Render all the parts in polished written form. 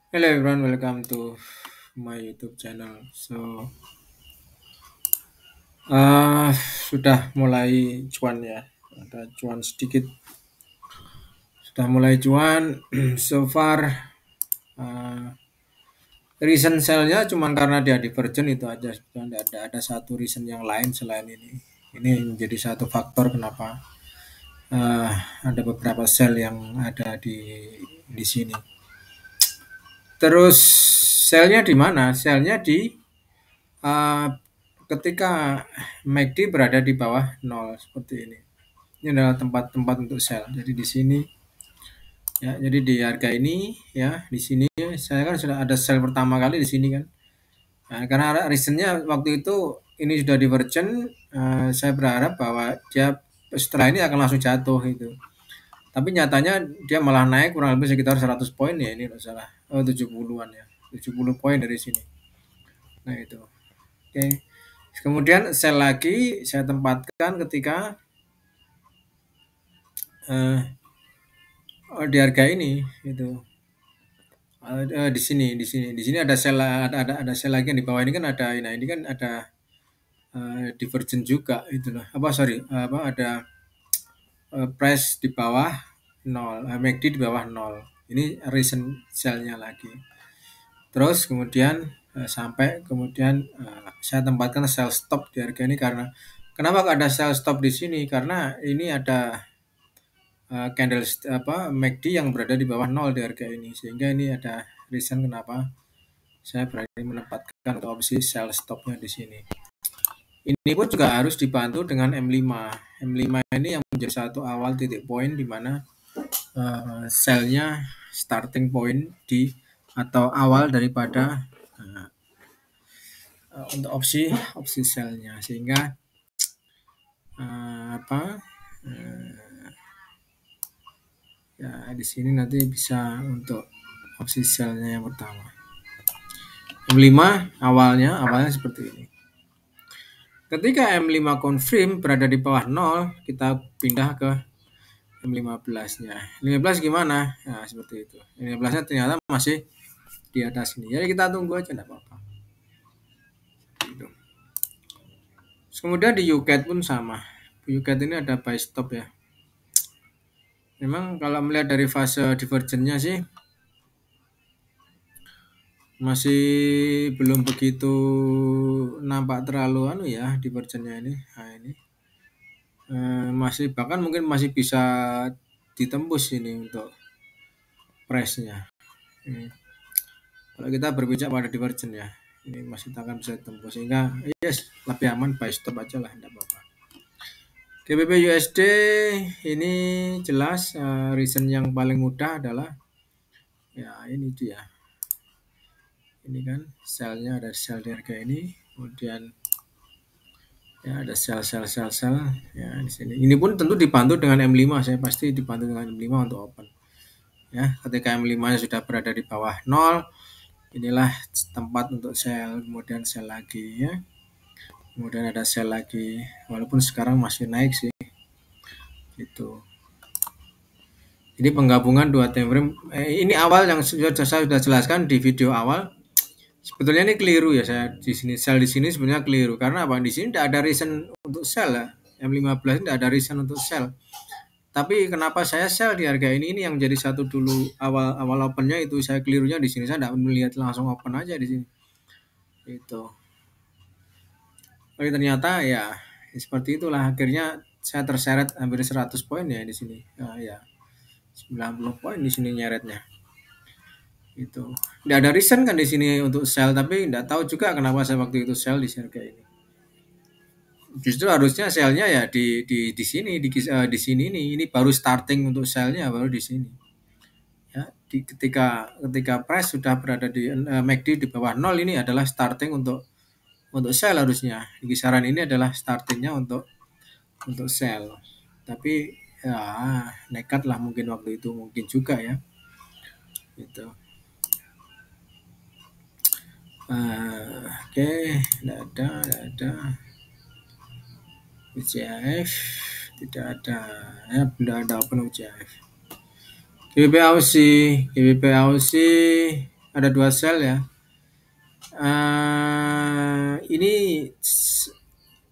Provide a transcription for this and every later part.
Hello everyone, welcome to my YouTube channel. Sudah mulai cuan ya, ada cuan sedikit. Sudah mulai cuan. So far, uh, reason sell-nya cuma karena dia divergent itu aja. Sebetulnya ada satu reason yang lain selain ini. Ini menjadi satu faktor kenapa uh, ada beberapa sell yang ada di sini. Terus sell-nya di mana? Sell-nya di uh, ketika MACD berada di bawah nol seperti ini. Ini adalah tempat-tempat untuk sell. Jadi di sini ya, jadi di harga ini ya, di sini saya kan sudah ada sell pertama kali di sini kan. Nah, karena reasonnya waktu itu ini sudah divergent, saya berharap bahwa dia setelah ini akan langsung jatuh itu. Tapi nyatanya dia malah naik kurang lebih sekitar 100 poin ya, ini tidak salah. Oh, 70-an ya. 70 poin dari sini. Nah, itu. Oke. Kemudian sell lagi saya tempatkan ketika eh, di harga ini itu. Di sini ada sell, ada sell lagi yang di bawah ini kan ada, nah ini kan ada divergent juga itu loh. Apa sorry, apa ada price di bawah nol, MACD di bawah nol. Ini recent sell-nya lagi. Terus kemudian sampai kemudian saya tempatkan sell stop di harga ini karena kenapa kok ada sell stop di sini? Karena ini ada candle apa MACD yang berada di bawah nol di harga ini, sehingga ini ada reason kenapa saya berani menempatkan atau opsi sell stopnya di sini. Ini pun juga harus dibantu dengan M5. M5 ini yang menjadi satu awal titik poin di mana sell-nya starting point di atau awal daripada untuk opsi opsi sell-nya, sehingga apa ya di sini nanti bisa untuk opsi sell-nya yang pertama. M5 awalnya seperti ini. Ketika M5 confirm berada di bawah 0, kita pindah ke M15-nya. 15 gimana? Nah, seperti itu. 15-nya ternyata masih di atas ini. Jadi kita tunggu aja, enggak apa-apa. Gitu. Kemudian di UCAT pun sama. UCAT ini ada buy stop ya. Memang kalau melihat dari fase divergennya sih masih belum begitu nampak terlalu ya divergennya ini. Nah, ini masih bahkan mungkin masih bisa ditembus ini untuk price-nya. Kalau kita berbicara pada divergent ya, ini masih akan bisa ditembus, sehingga yes, lebih aman buy stop aja lah, tidak apa-apa. GBP USD ini jelas reason yang paling mudah adalah ya ini dia. Ini kan sell-nya ada sell di harga ini, kemudian ya ada sell ya di sini. Ini pun tentu dibantu dengan M5, saya pasti dibantu dengan M5 untuk open. Ya, ketika M5-nya sudah berada di bawah 0, inilah tempat untuk sell, kemudian sell lagi ya. Kemudian ada sell lagi, walaupun sekarang masih naik sih. Gitu. Ini penggabungan dua time frame. Ini awal yang saya sudah jelaskan di video awal. Sebetulnya ini keliru ya, saya di sini sell di sini sebenarnya keliru karena apa? Di sini tidak ada reason untuk sell ya. M15 tidak ada reason untuk sell. Tapi kenapa saya sell di harga ini yang jadi satu dulu awal opennya itu saya kelirunya di sini, saya tidak melihat langsung open aja di sini. Itu. Tapi ternyata ya seperti itulah, akhirnya saya terseret hampir 100 poin ya di sini. Nah, ya 90 poin di sini nyeretnya. Itu. Tidak ada reason kan di sini untuk sell, tapi tidak tahu juga kenapa saya waktu itu sell di harga ini. Justru harusnya sellnya ya di sini di sini ini baru starting untuk sellnya baru di sini. Ya, ketika price sudah berada di MACD di bawah 0, ini adalah starting untuk sell harusnya. Di kisaran ini adalah startingnya untuk sell. Tapi ya nekat lah mungkin waktu itu, mungkin juga ya. Gitu. Oke, tidak ada. UCF tidak ada, ya tidak ada open UCF. GBP Aussie ada 2 sel ya. Ini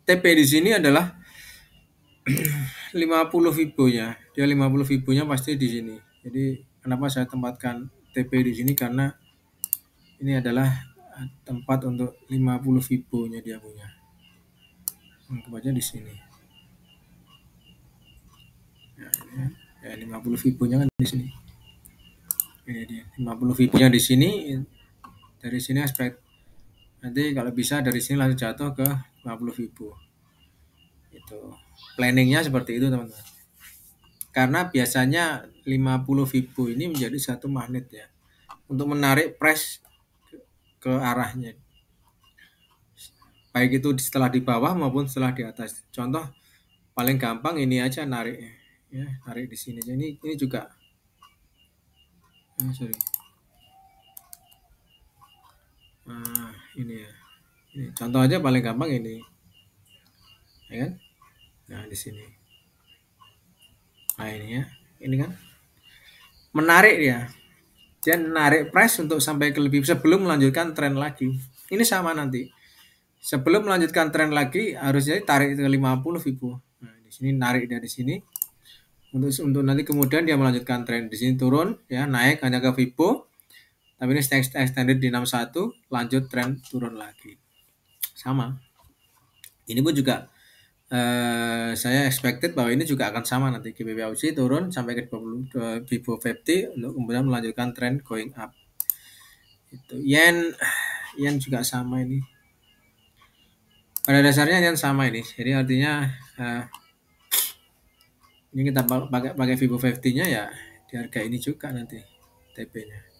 TP di sini adalah 50 Fibo-nya. Dia 50 Fibo-nya pasti di sini. Jadi kenapa saya tempatkan TP di sini, karena ini adalah tempat untuk 50 Fibo-nya dia punya. Tempatnya di sini. Nah, ini ya 50 Fibo-nya kan di sini. Ini dia 50 Fibo-nya di sini. Dari sini aspek, nanti kalau bisa dari sini langsung jatuh ke 50 Fibo. Itu planningnya seperti itu teman-teman. Karena biasanya 50 Fibo ini menjadi satu magnet ya, untuk menarik price ke arahnya, baik itu setelah di bawah maupun setelah di atas. Contoh paling gampang ini aja narik ya, narik di sini. Ini juga sorry. Ini ya. Ini contoh aja paling gampang ini. Ya kan? Nah, di sini. Nah, ini ya. Ini kan menarik ya. Dia narik price untuk sampai ke lebih sebelum melanjutkan tren lagi. Ini sama nanti. Sebelum melanjutkan tren lagi harusnya tarik ke 50 Fibo. Nah, di sini narik dari sini. Untuk nanti kemudian dia melanjutkan tren di sini turun ya, naik hanya ke Fibo. Tapi ini extended di 61, lanjut tren turun lagi. Sama. Ini pun juga saya expected bahwa ini juga akan sama nanti. GBP AUD turun sampai ke 20 Fibo 50 untuk kemudian melanjutkan tren going up. Itu yen juga sama ini. Pada dasarnya yen sama ini. Jadi artinya ini kita pakai Fibo 50-nya ya di harga ini juga nanti TP-nya.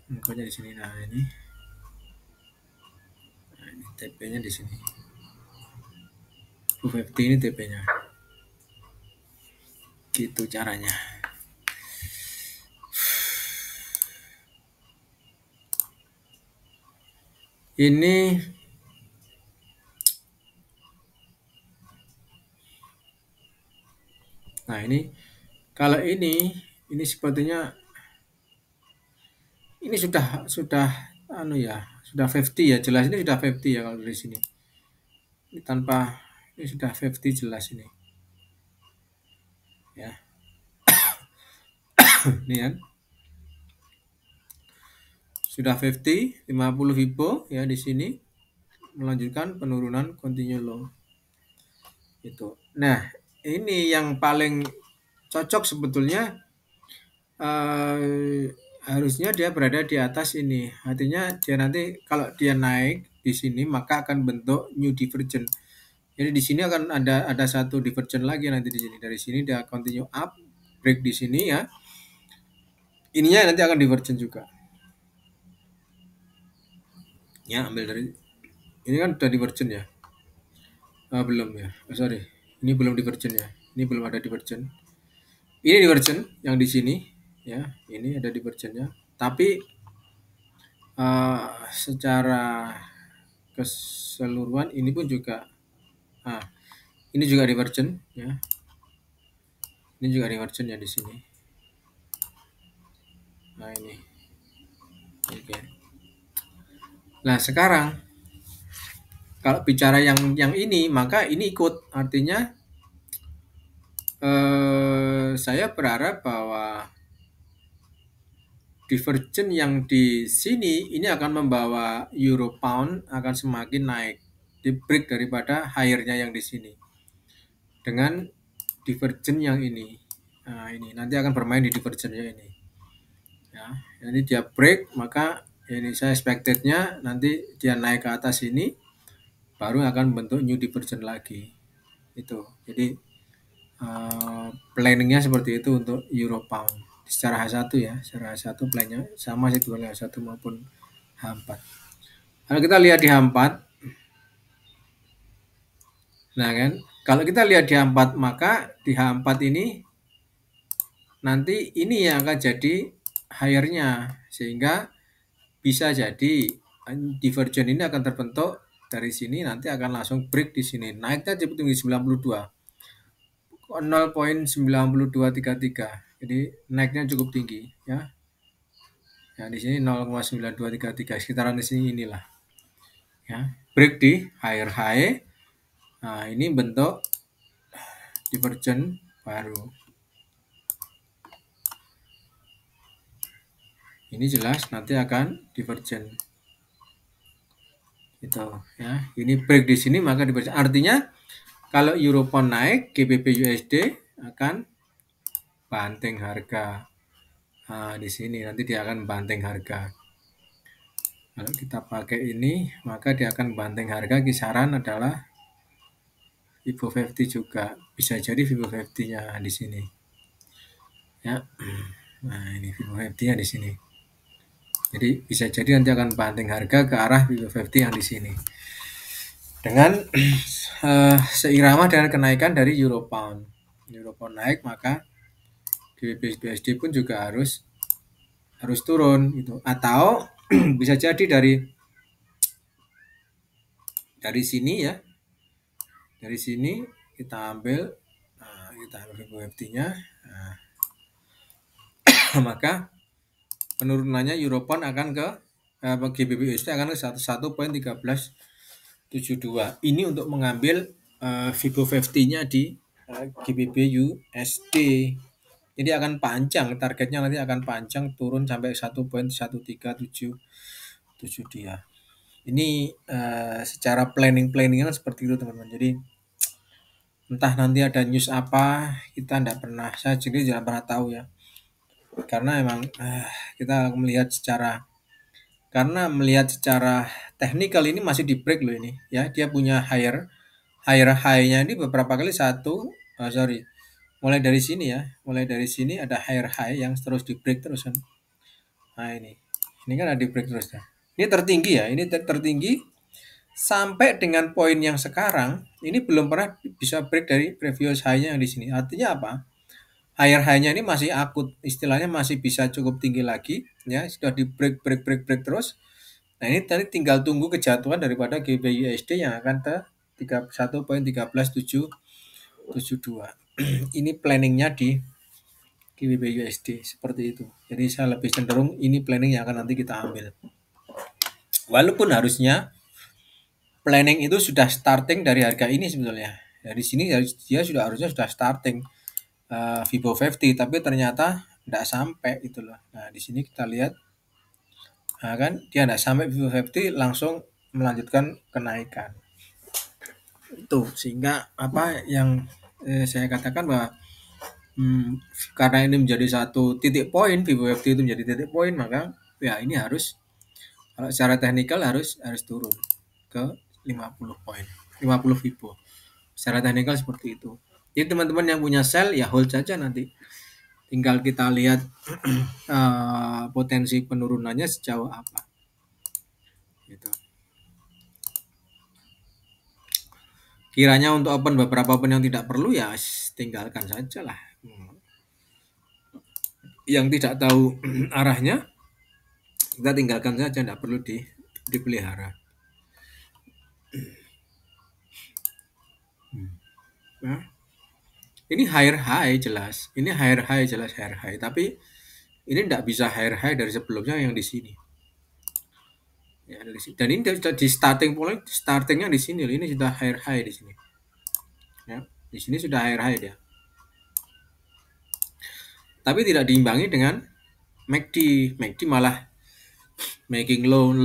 Pokoknya di sini. Nah, ini TP-nya di sini. 250 ini TP-nya. Gitu caranya. Ini nah, ini kalau ini sepertinya ini sudah sudah 50 ya, jelas ini sudah 50 ya kalau dari sini. Ini tanpa ini sudah 50 jelas ini. Ya. Ini kan. Sudah 50 Fibo ya di sini, melanjutkan penurunan continue low. Itu. Nah, ini yang paling cocok sebetulnya, harusnya dia berada di atas ini. Artinya dia nanti kalau dia naik di sini maka akan bentuk new divergence. Jadi di sini akan ada satu divergence lagi nanti di sini. Dari sini dia continue up, break di sini ya. Ininya nanti akan divergence juga. Ya, ambil dari ini kan udah divergence ya. Belum ya. Sorry. Ini belum divergence ya. Ini belum ada divergence. Ini divergence yang di sini ya. Ini ada divergence-nya. Tapi secara keseluruhan ini pun juga ini juga divergence ya. Ini juga divergence ya di sini. Nah, ini. Oke. Nah, sekarang kalau bicara yang ini, maka ini ikut. Artinya saya berharap bahwa divergence yang di sini ini akan membawa euro pound akan semakin naik, di break daripada higher-nya yang di sini dengan divergence yang ini. Nah, ini nanti akan bermain di divergence-nya ini ya. Jadi dia break, maka ini saya expected-nya nanti dia naik ke atas ini baru akan bentuk new divergence lagi. Itu. Jadi planningnya seperti itu untuk euro pound secara H1 ya. Secara H1 plannya sama sih dengan H1 maupun H4. Kalau kita lihat di H4, nah kan, kalau kita lihat di H4 maka di H4 ini nanti ini yang akan jadi higher-nya, sehingga bisa jadi divergence ini akan terbentuk dari sini, nanti akan langsung break di sini, naiknya cukup tinggi 92 0.9233, jadi naiknya cukup tinggi ya. Ya, di sini 0,9233 sekitaran di sini inilah. Ya, break di higher high. Nah, ini bentuk divergent baru. Ini jelas nanti akan divergent. Gitu ya. Ini break di sini maka divergent. Artinya kalau Eurobond naik, GBP USD akan banting harga. Nah, di sini nanti dia akan banting harga. Kalau kita pakai ini, maka dia akan banting harga. Kisaran adalah Fibo 50 juga. Bisa jadi Fibo 50-nya di sini. Ya. Nah, ini Fibo 50-nya di sini. Jadi bisa jadi nanti akan banting harga ke arah Fibo 50 yang di sini. Dengan seirama dengan kenaikan dari Europound. Europound naik, maka GBP USD pun juga harus turun gitu. Atau bisa jadi dari sini ya. Dari sini kita ambil Fibo 50-nya. Maka penurunannya Eurobond akan ke GBP USD akan ke 1,1372. Ini untuk mengambil Fibo 50-nya di GBP USD. Jadi akan panjang, targetnya nanti akan panjang turun sampai 1,1377 dia. Ini secara planningnya seperti itu teman-teman. Jadi entah nanti ada news apa, kita tidak pernah, saya sendiri tidak pernah tahu ya. Karena emang kita melihat karena melihat secara teknikal ini masih di break loh ini ya, dia punya higher high-nya ini beberapa kali mulai dari sini ya, mulai dari sini ada higher high yang terus di break terus kan. Nah ini kan ada di break terus ya. Ini tertinggi ya, ini tertinggi sampai dengan poin yang sekarang ini belum pernah bisa break dari previous high-nya yang di sini. Artinya apa? Higher high-nya ini masih akut, istilahnya masih bisa cukup tinggi lagi ya, sudah di break terus. Nah, ini tadi tinggal tunggu kejatuhan daripada GBP USD yang akan ke 1,13772. Ini planningnya di GBP USD seperti itu. Jadi saya lebih cenderung ini planning yang akan nanti kita ambil. Walaupun harusnya planning itu sudah starting dari harga ini sebetulnya. Dari sini dia harusnya sudah starting Fibo 50, tapi ternyata tidak sampai itu loh. Nah, di sini kita lihat, nah kan dia tidak sampai Fibo 50 langsung melanjutkan kenaikan. Itu sehingga apa yang saya katakan bahwa karena ini menjadi satu titik poin, Fibo 50 itu menjadi titik poin, maka ya ini harus, kalau secara teknikal harus turun ke 50 poin, 50 Fibo. Secara teknikal seperti itu. Jadi teman-teman yang punya sell ya hold saja nanti. Tinggal kita lihat potensi penurunannya sejauh apa. Gitu. Kiranya untuk open beberapa open yang tidak perlu ya tinggalkan saja lah. Yang tidak tahu arahnya kita tinggalkan saja, tidak perlu dipelihara. Nah, ini higher high jelas, tapi ini tidak bisa higher high dari sebelumnya yang di sini. Ya, dari sini. Dan ini di startingnya di sini, ini sudah higher high di sini. Ya, di sini sudah higher high dia. Tapi tidak diimbangi dengan MACD. MACD malah making low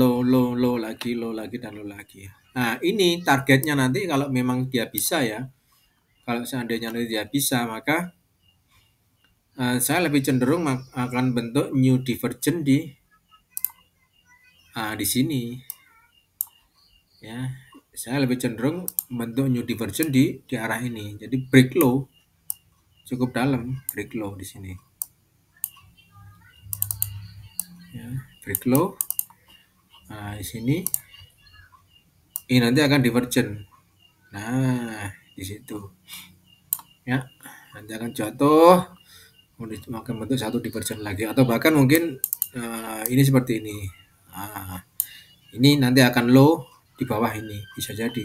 lagi, dan low lagi. Nah, ini targetnya nanti kalau memang dia bisa ya. Kalau seandainya nanti dia bisa, maka saya lebih cenderung akan bentuk new divergent di sini. Ya, saya lebih cenderung bentuk new divergent di arah ini. Jadi break low cukup dalam, break low di sini. Ya, break low. Nah, di sini ini nanti akan divergent. Nah, di situ. Ya, nanti akan jatuh akan bentuk satu divergent lagi, atau bahkan mungkin ini seperti ini. Ini nanti akan low di bawah ini, bisa jadi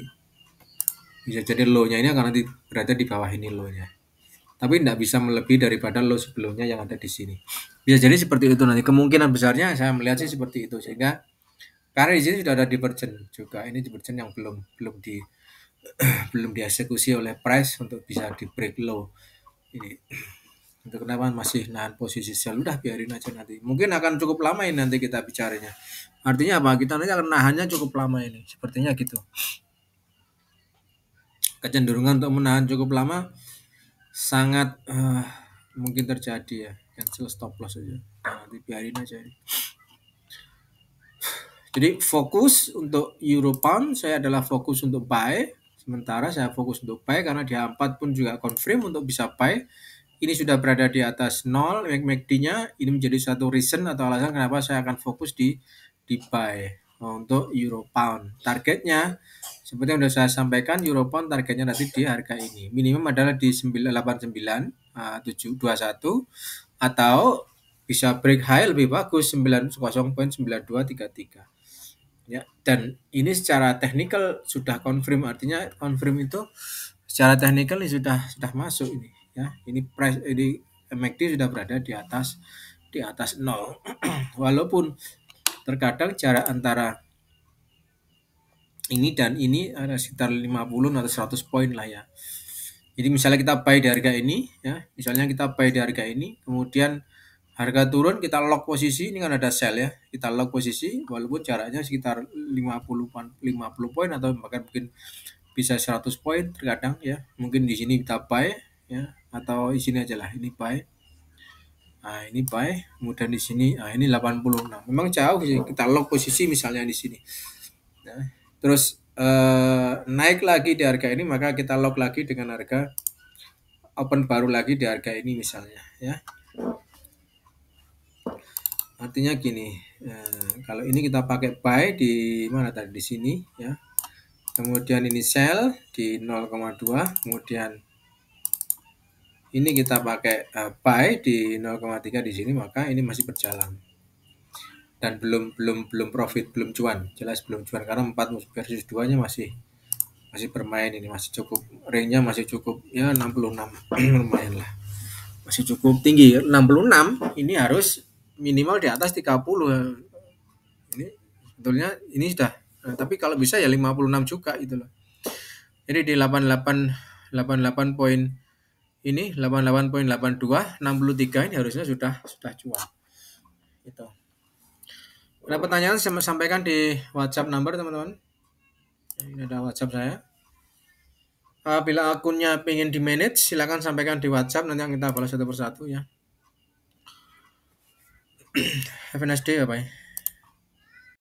low-nya ini akan nanti berada di bawah ini low-nya. tapi tidak bisa melebihi daripada low sebelumnya yang ada di sini. Bisa jadi seperti itu nanti. Kemungkinan besarnya saya melihat sih seperti itu, sehingga karena di sini sudah ada divergent juga. Ini divergent yang belum dieksekusi oleh price untuk bisa di break low. Ini untuk kenapa masih nahan posisi sell, udah biarin aja nanti. Mungkin akan cukup lama ini nanti kita bicaranya. Artinya apa? Kita nanti akan nahannya cukup lama ini. Sepertinya gitu. Kecenderungan untuk menahan cukup lama sangat mungkin terjadi ya. Cancel stop loss aja. Nah, nanti biarin aja ini. Jadi fokus untuk Euro Pound saya adalah fokus untuk buy. Sementara saya fokus untuk buy karena di A4 pun juga confirm untuk bisa buy. Ini sudah berada di atas 0 MACD-nya. Ini menjadi satu reason atau alasan kenapa saya akan fokus di buy untuk Euro Pound. Targetnya seperti yang sudah saya sampaikan, Euro Pound targetnya nanti di harga ini. Minimum adalah di 989.721 atau bisa break high lebih bagus 90.9233. Ya, dan ini secara teknikal sudah confirm, artinya confirm itu secara teknikal ini sudah masuk ini ya. Ini price ini MACD sudah berada di atas 0. Walaupun terkadang jarak antara ini dan ini ada sekitar 50 atau 100 poin lah ya. Jadi misalnya kita buy di harga ini ya, misalnya kita buy di harga ini, kemudian harga turun kita lock posisi, ini kan ada sell ya, kita lock posisi walaupun jaraknya sekitar 50 poin atau bahkan mungkin bisa 100 poin terkadang ya. Mungkin di sini kita buy ya, atau di sini aja lah, ini buy. Nah, ini buy, kemudian di sini ini 86. Memang jauh sih, kita lock posisi misalnya di sini. Nah, terus naik lagi di harga ini, maka kita lock lagi dengan harga open baru lagi di harga ini misalnya ya. Artinya gini, kalau ini kita pakai buy di mana tadi, di sini ya. Kemudian ini sell di 0,2, kemudian ini kita pakai buy di 0,3 di sini, maka ini masih berjalan. Dan belum profit, belum cuan. Jelas belum cuan karena 4 versus 2-nya masih bermain, ini masih cukup, range-nya masih cukup ya 66. Lumayan lah. Masih cukup tinggi. 66 ini harus minimal di atas 30. Ini sebetulnya ini sudah, tapi kalau bisa ya 56 juga gitu loh. Jadi di 88 poin ini 88.82, 63 ini harusnya sudah cuan. Gitu. Ada pertanyaan saya sampaikan di WhatsApp number teman-teman. Ini ada WhatsApp saya. Bila akunnya pengen di manage, silakan sampaikan di WhatsApp, nanti kita balas satu persatu ya. Have a nice day, bye.